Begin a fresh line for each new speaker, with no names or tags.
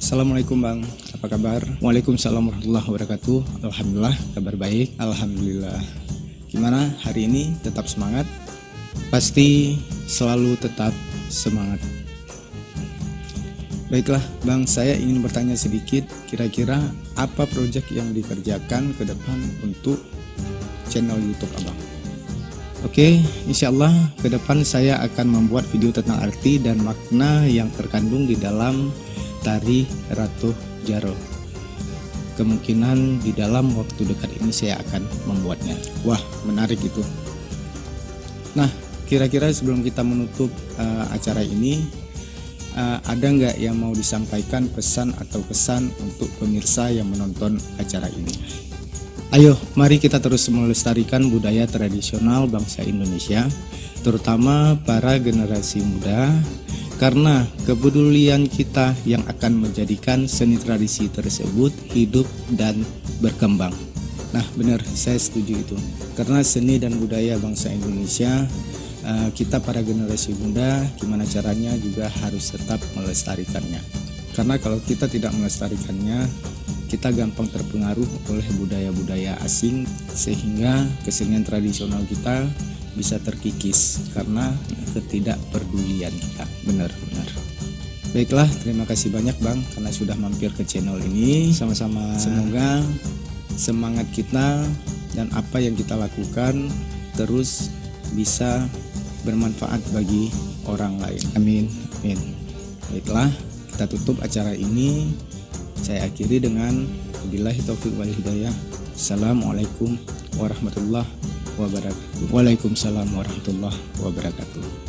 Assalamualaikum Bang, apa kabar? Waalaikumsalam warahmatullahi wabarakatuh. Alhamdulillah, kabar baik. Alhamdulillah. Gimana hari ini? Tetap semangat? Pasti selalu tetap semangat. Baiklah Bang, saya ingin bertanya sedikit. Kira-kira apa proyek yang dikerjakan ke depan untuk channel YouTube Abang? Oke, insya Allah ke depan saya akan membuat video tentang arti dan makna yang terkandung di dalam tari Ratu Jaro. Kemungkinan di dalam waktu dekat ini saya akan membuatnya. Wah, menarik itu. Nah, kira-kira sebelum kita menutup acara ini, ada nggak yang mau disampaikan pesan atau kesan untuk pemirsa yang menonton acara ini? Ayo, mari kita terus melestarikan budaya tradisional bangsa Indonesia, terutama para generasi muda, karena kepedulian kita yang akan menjadikan seni tradisi tersebut hidup dan berkembang. Nah, benar, saya setuju itu. Karena seni dan budaya bangsa Indonesia, kita para generasi muda, gimana caranya juga harus tetap melestarikannya. Karena kalau kita tidak melestarikannya, kita gampang terpengaruh oleh budaya-budaya asing, sehingga kesenian tradisional kita bisa terkikis karena ketidakpedulian kita. Benar-benar. Baiklah, terima kasih banyak Bang karena sudah mampir ke channel ini. Sama-sama, semoga semangat kita dan apa yang kita lakukan terus bisa bermanfaat bagi orang lain. Amin. Amin. Baiklah, kita tutup acara ini. Saya akhiri dengan wabillahi taufiq wal hidayah. Assalamualaikum warahmatullahi wabarakatuh. Waalaikumsalam warahmatullahi wabarakatuh.